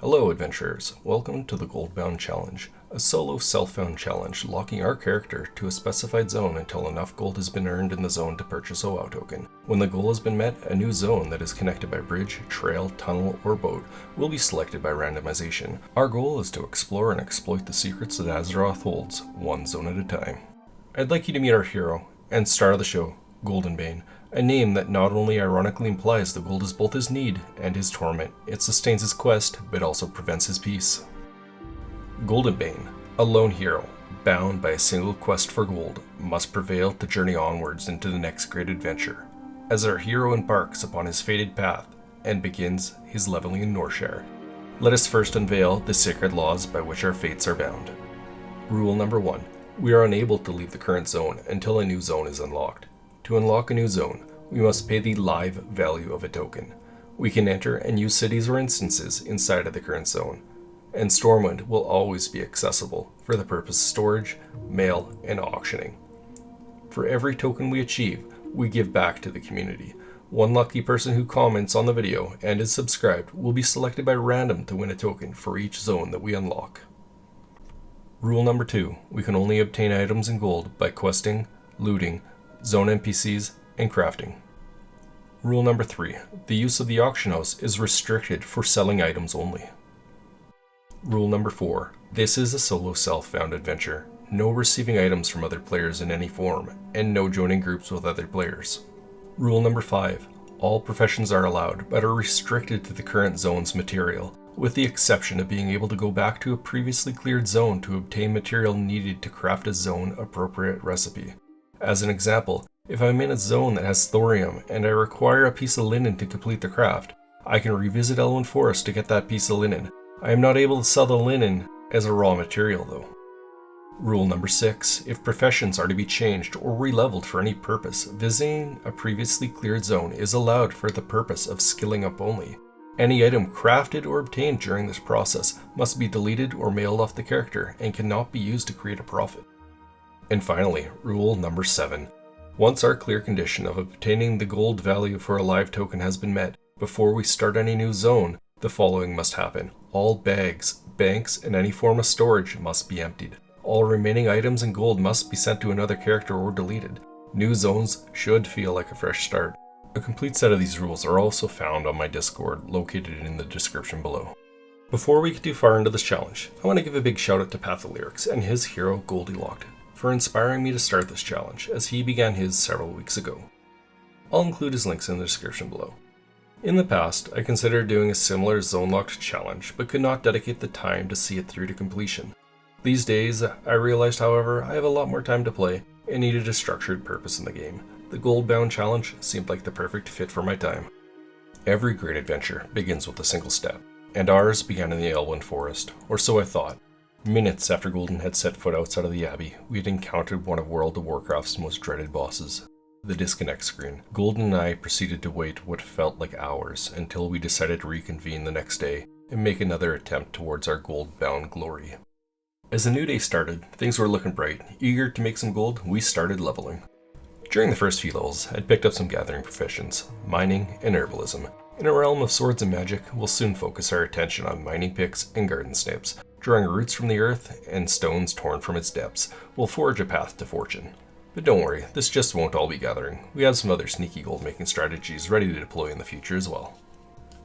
Hello adventurers, welcome to the Goldbound challenge, a solo self-found challenge locking our character to a specified zone until enough gold has been earned in the zone to purchase a WoW token. When the goal has been met, a new zone that is connected by bridge, trail, tunnel, or boat will be selected by randomization. Our goal is to explore and exploit the secrets that Azeroth holds, one zone at a time. I'd like you to meet our hero, and star of the show, Goldbound. A name that not only ironically implies the gold is both his need and his torment. It sustains his quest, but also prevents his peace. Goldbound, a lone hero, bound by a single quest for gold, must prevail to journey onwards into the next great adventure. As our hero embarks upon his fated path and begins his leveling in Norshire, let us first unveil the sacred laws by which our fates are bound. Rule number 1. We are unable to leave the current zone until a new zone is unlocked. To unlock a new zone, we must pay the live value of a token. We can enter and use cities or instances inside of the current zone, and Stormwind will always be accessible for the purpose of storage, mail, and auctioning. For every token we achieve, we give back to the community. One lucky person who comments on the video and is subscribed will be selected by random to win a token for each zone that we unlock. Rule number 2. We can only obtain items and gold by questing, looting, zone NPCs, and crafting. Rule number 3. The use of the auction house is restricted for selling items only. Rule number 4. This is a solo self-found adventure. No receiving items from other players in any form, and no joining groups with other players. Rule number 5. All professions are allowed, but are restricted to the current zone's material, with the exception of being able to go back to a previously cleared zone to obtain material needed to craft a zone-appropriate recipe. As an example, if I'm in a zone that has thorium and I require a piece of linen to complete the craft, I can revisit Elwynn Forest to get that piece of linen. I am not able to sell the linen as a raw material though. Rule number 6. If professions are to be changed or re-leveled for any purpose, visiting a previously cleared zone is allowed for the purpose of skilling up only. Any item crafted or obtained during this process must be deleted or mailed off the character and cannot be used to create a profit. And finally, rule number 7. Once our clear condition of obtaining the gold value for a live token has been met, before we start any new zone, the following must happen. All bags, banks, and any form of storage must be emptied. All remaining items and gold must be sent to another character or deleted. New zones should feel like a fresh start. A complete set of these rules are also found on my Discord, located in the description below. Before we get too far into this challenge, I want to give a big shout out to Pathalerix and his hero Goldbound for inspiring me to start this challenge, as he began his several weeks ago. I'll include his links in the description below. In the past, I considered doing a similar zone-locked challenge, but could not dedicate the time to see it through to completion. These days, I realized, however, I have a lot more time to play and needed a structured purpose in the game. The Goldbound challenge seemed like the perfect fit for my time. Every great adventure begins with a single step, and ours began in the Elwynn Forest, or so I thought. Minutes after Golden had set foot outside of the Abbey, we had encountered one of World of Warcraft's most dreaded bosses, the disconnect screen. Golden and I proceeded to wait what felt like hours until we decided to reconvene the next day and make another attempt towards our gold-bound glory. As the new day started, things were looking bright. Eager to make some gold, we started leveling. During the first few levels, I'd picked up some gathering professions, mining, and herbalism. In a realm of swords and magic, we'll soon focus our attention on mining picks and garden snips. Drawing roots from the earth and stones torn from its depths, will forge a path to fortune. But don't worry, this just won't all be gathering. We have some other sneaky gold making strategies ready to deploy in the future as well.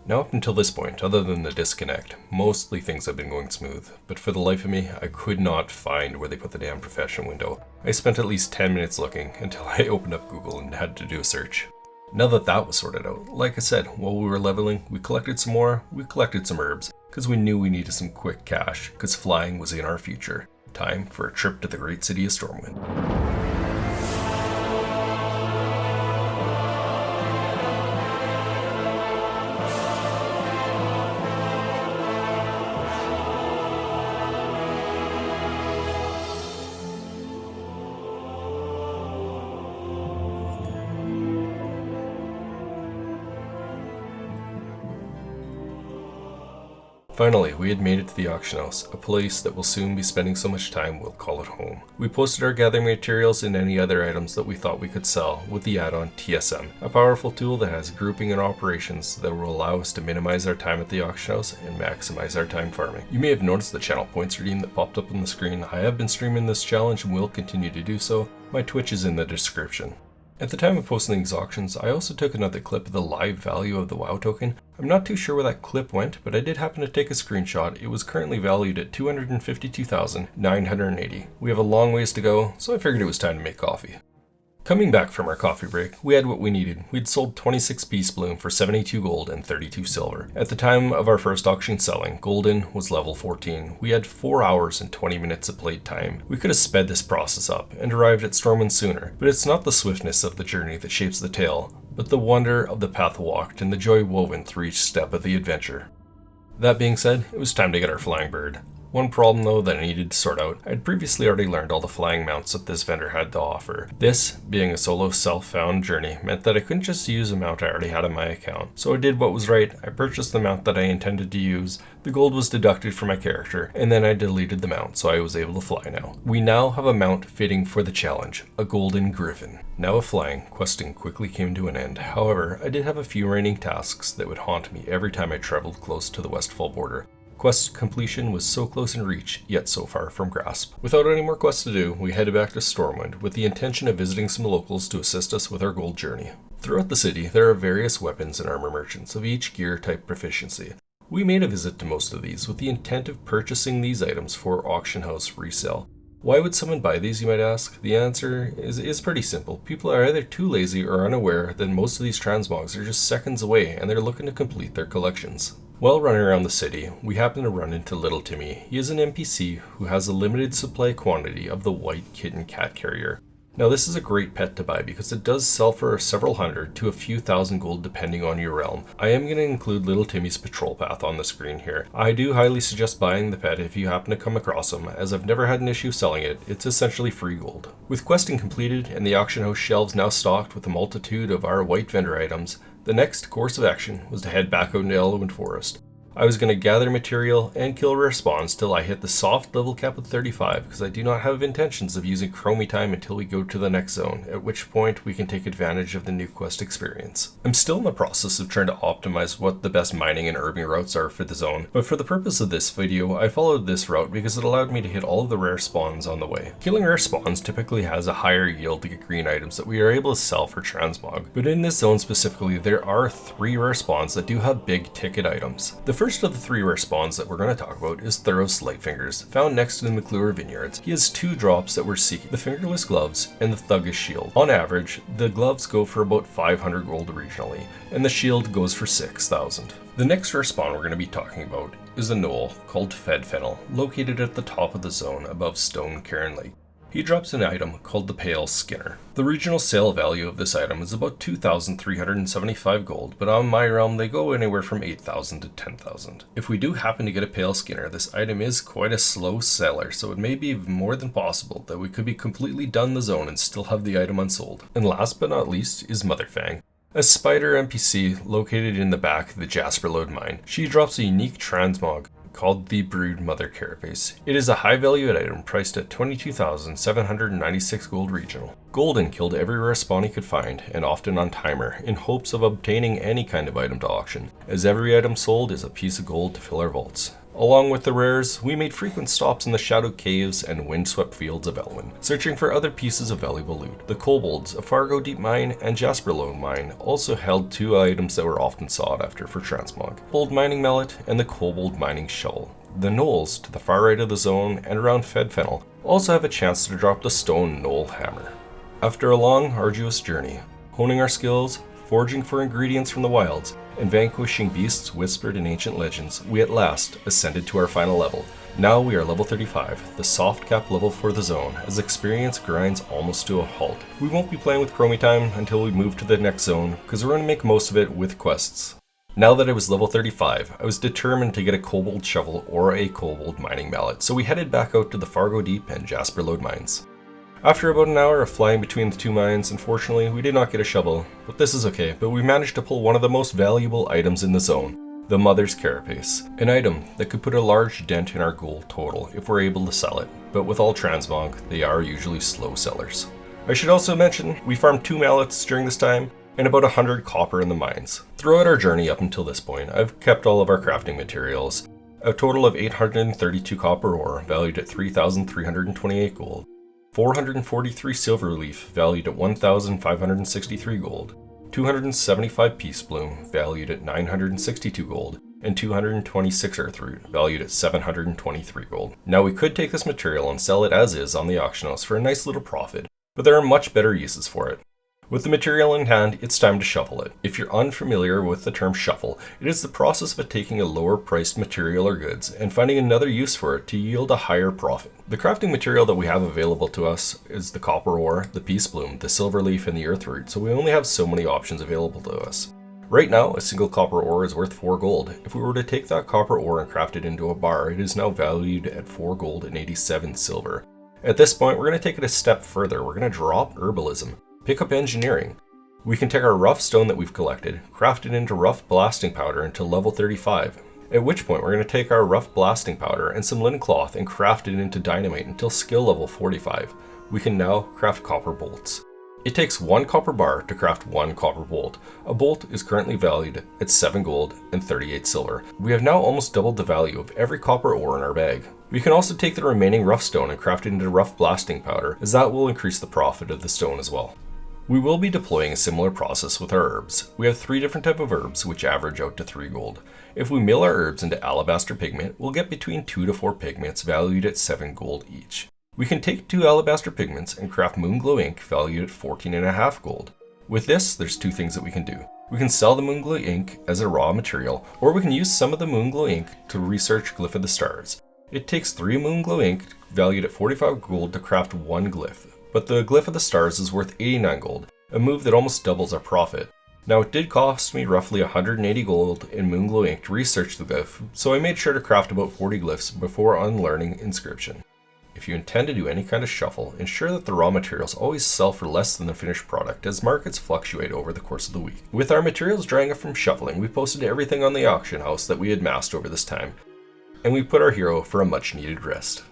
Now up until this point, other than the disconnect, mostly things have been going smooth, but for the life of me, I could not find where they put the damn profession window. I spent at least 10 minutes looking until I opened up Google and had to do a search. Now that that was sorted out, like I said, while we were leveling, we collected some herbs, because we knew we needed some quick cash, because flying was in our future. Time for a trip to the great city of Stormwind. Finally, we had made it to the auction house, a place that we'll soon be spending so much time we'll call it home. We posted our gathering materials and any other items that we thought we could sell with the add-on TSM, a powerful tool that has grouping and operations that will allow us to minimize our time at the auction house and maximize our time farming. You may have noticed the channel points redeem that popped up on the screen. I have been streaming this challenge and will continue to do so. My Twitch is in the description. At the time of posting these auctions, I also took another clip of the live value of the WoW token. I'm not too sure where that clip went, but I did happen to take a screenshot. It was currently valued at 252,980. We have a long ways to go, so I figured it was time to make coffee. Coming back from our coffee break, we had what we needed. We'd sold 26 Beast Bloom for 72 gold and 32 silver. At the time of our first auction selling, Golden was level 14. We had 4 hours and 20 minutes of played time. We could have sped this process up and arrived at Stormwind sooner, but it's not the swiftness of the journey that shapes the tale, but the wonder of the path walked and the joy woven through each step of the adventure. That being said, it was time to get our flying bird. One problem though that I needed to sort out, I had previously already learned all the flying mounts that this vendor had to offer. This, being a solo self-found journey, meant that I couldn't just use a mount I already had on my account. So I did what was right. I purchased the mount that I intended to use, the gold was deducted from my character, and then I deleted the mount so I was able to fly now. We now have a mount fitting for the challenge, a golden griffin. Now with flying, questing quickly came to an end. However, I did have a few remaining tasks that would haunt me every time I traveled close to the Westfall border. Quest completion was so close in reach, yet so far from grasp. Without any more quests to do, we headed back to Stormwind with the intention of visiting some locals to assist us with our gold journey. Throughout the city, there are various weapons and armor merchants of each gear type proficiency. We made a visit to most of these with the intent of purchasing these items for auction house resale. Why would someone buy these, you might ask? The answer is pretty simple. People are either too lazy or unaware that most of these transmogs are just seconds away and they're looking to complete their collections. While running around the city, we happen to run into little Timmy. He is an NPC who has a limited supply quantity of the white kitten cat carrier. Now this is a great pet to buy because it does sell for several hundred to a few thousand gold depending on your realm. I am going to include little Timmy's patrol path on the screen here. I do highly suggest buying the pet if you happen to come across him, as I've never had an issue selling it. It's essentially free gold. With questing completed and the auction house shelves now stocked with a multitude of our white vendor items, the next course of action was to head back out into Elwynn Forest. I was going to gather material and kill rare spawns till I hit the soft level cap of 35 because I do not have intentions of using chromie time until we go to the next zone, at which point we can take advantage of the new quest experience. I'm still in the process of trying to optimize what the best mining and herbing routes are for the zone, but for the purpose of this video I followed this route because it allowed me to hit all of the rare spawns on the way. Killing rare spawns typically has a higher yield to get green items that we are able to sell for transmog, but in this zone specifically there are 3 rare spawns that do have big ticket items. The first of the 3 rare spawns that we're going to talk about is Thuros Lightfingers, found next to the McClure Vineyards. He has 2 drops that we're seeking, the Fingerless Gloves and the Thuggish Shield. On average, the gloves go for about 500 gold regionally, and the shield goes for 6,000. The next rare spawn we're going to be talking about is a gnoll called Fennel, located at the top of the zone above Stone Cairn Lake. He drops an item called the Pale Skinner. The regional sale value of this item is about 2,375 gold, but on my realm they go anywhere from 8,000 to 10,000. If we do happen to get a Pale Skinner, this item is quite a slow seller, so it may be more than possible that we could be completely done the zone and still have the item unsold. And last but not least is Mother Fang, a spider NPC located in the back of the Jasperlode mine. She drops a unique transmog called the Brood Mother Carapace. It is a high valued item priced at 22,796 gold regional. Golden killed every rare spawn he could find, and often on timer, in hopes of obtaining any kind of item to auction, as every item sold is a piece of gold to fill our vaults. Along with the rares, we made frequent stops in the shadowed caves and windswept fields of Elwynn, searching for other pieces of valuable loot. The Kobolds, a Fargo Deep Mine, and Jasperlode Mine also held 2 items that were often sought after for transmog: Kobold Mining Mallet and the Kobold Mining Shovel. The gnolls, to the far right of the zone and around Fennel, also have a chance to drop the Stone Gnoll Hammer. After a long, arduous journey, honing our skills, foraging for ingredients from the wilds, and vanquishing beasts whispered in ancient legends, we at last ascended to our final level. Now we are level 35, the soft cap level for the zone, as experience grinds almost to a halt. We won't be playing with chromie time until we move to the next zone, because we're going to make most of it with quests. Now that I was level 35, I was determined to get a Kobold Shovel or a Kobold Mining Mallet, so we headed back out to the Fargo Deep and Jasperlode mines. After about an hour of flying between the 2 mines, unfortunately we did not get a shovel, but this is okay, but we managed to pull one of the most valuable items in the zone, the Mother's Carapace, an item that could put a large dent in our gold total if we're able to sell it, but with all transmog, they are usually slow sellers. I should also mention, we farmed 2 mallets during this time, and about 100 copper in the mines. Throughout our journey up until this point, I've kept all of our crafting materials, a total of 832 copper ore valued at 3,328 gold, 443 silver leaf valued at 1,563 gold, 275 peace bloom valued at 962 gold, and 226 earthroot valued at 723 gold. Now we could take this material and sell it as is on the auction house for a nice little profit, but there are much better uses for it. With the material in hand, it's time to shuffle it. If you're unfamiliar with the term shuffle, it is the process of taking a lower priced material or goods and finding another use for it to yield a higher profit. The crafting material that we have available to us is the copper ore, the peace bloom, the silver leaf, and the earthroot, so we only have so many options available to us. Right now, a single copper ore is worth 4 gold. If we were to take that copper ore and craft it into a bar, it is now valued at 4 gold and 87 silver. At this point, we're going to take it a step further. We're going to drop herbalism. Pick up engineering. We can take our rough stone that we've collected, craft it into rough blasting powder until level 35, at which point we're going to take our rough blasting powder and some linen cloth and craft it into dynamite until skill level 45. We can now craft copper bolts. It takes 1 copper bar to craft 1 copper bolt. A bolt is currently valued at 7 gold and 38 silver. We have now almost doubled the value of every copper ore in our bag. We can also take the remaining rough stone and craft it into rough blasting powder, as that will increase the profit of the stone as well. We will be deploying a similar process with our herbs. We have 3 different types of herbs which average out to 3 gold. If we mill our herbs into alabaster pigment, we'll get between 2 to 4 pigments valued at 7 gold each. We can take 2 alabaster pigments and craft Moonglow ink valued at 14.5 gold. With this, there's 2 things that we can do. We can sell the Moonglow ink as a raw material, or we can use some of the Moonglow ink to research Glyph of the Stars. It takes 3 Moonglow ink valued at 45 gold to craft 1 glyph. But the Glyph of the Stars is worth 89 gold, a move that almost doubles our profit. Now it did cost me roughly 180 gold in Moonglow ink to research the glyph, so I made sure to craft about 40 glyphs before unlearning inscription. If you intend to do any kind of shuffle, ensure that the raw materials always sell for less than the finished product, as markets fluctuate over the course of the week. With our materials drying up from shuffling, we posted everything on the auction house that we had amassed over this time, and we put our hero for a much needed rest.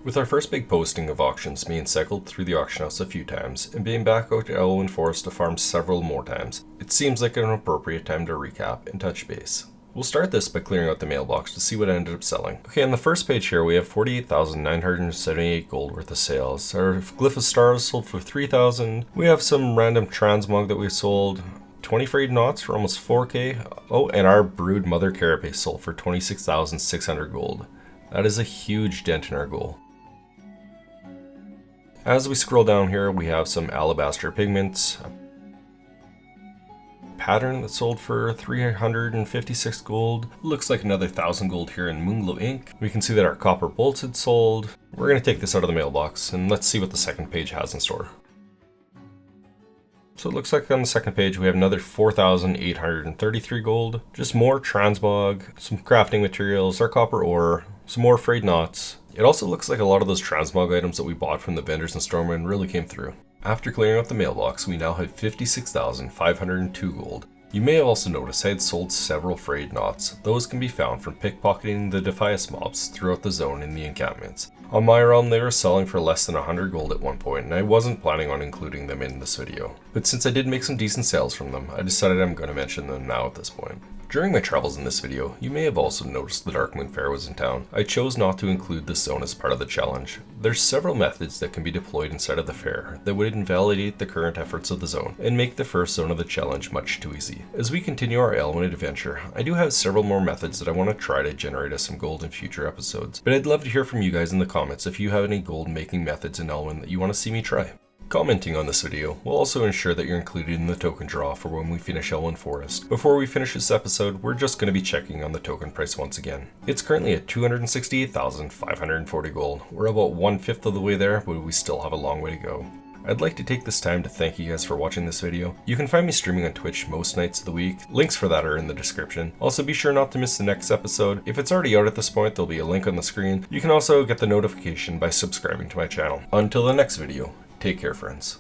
With our first big posting of auctions, me and cycled through the auction house a few times, and being back out to Elwynn Forest to farm several more times, it seems like an appropriate time to recap and touch base. We'll start this by clearing out the mailbox to see what ended up selling. Okay, on the first page here we have 48,978 gold worth of sales. Our Glyph of Stars sold for 3,000. We have some random transmog that we sold. 20 frayed knots for almost 4k. Oh, and our Brood Mother Carapace sold for 26,600 gold. That is a huge dent in our goal. As we scroll down here, we have some alabaster pigments, a Patron that sold for 356 gold. Looks like another 1,000 gold here in Moonglow ink. We can see that our copper bolts had sold. We're going to take this out of the mailbox and let's see what the second page has in store. So it looks like on the second page we have another 4,833 gold. Just more transmog, some crafting materials, our copper ore, some more frayed knots. It also looks like a lot of those transmog items that we bought from the vendors in Stormwind really came through. After clearing out the mailbox, we now have 56,502 gold. You may have also noticed I had sold several frayed knots. Those can be found from pickpocketing the Defias mobs throughout the zone in the encampments. On my realm, they were selling for less than 100 gold at one point, and I wasn't planning on including them in this video. But since I did make some decent sales from them, I decided I'm going to mention them now at this point. During my travels in this video, you may have also noticed the Darkmoon Fair was in town. I chose not to include this zone as part of the challenge. There's several methods that can be deployed inside of the fair that would invalidate the current efforts of the zone and make the first zone of the challenge much too easy. As we continue our Elwynn adventure, I do have several more methods that I want to try to generate us some gold in future episodes, but I'd love to hear from you guys in the comments if you have any gold making methods in Elwynn that you want to see me try. Commenting on this video will also ensure that you're included in the token draw for when we finish Elwynn Forest. Before we finish this episode, we're just going to be checking on the token price once again. It's currently at 268,540 gold. We're about 1/5 of the way there, but we still have a long way to go. I'd like to take this time to thank you guys for watching this video. You can find me streaming on Twitch most nights of the week. Links for that are in the description. Also, be sure not to miss the next episode. If it's already out at this point, there'll be a link on the screen. You can also get the notification by subscribing to my channel. Until the next video, take care, friends.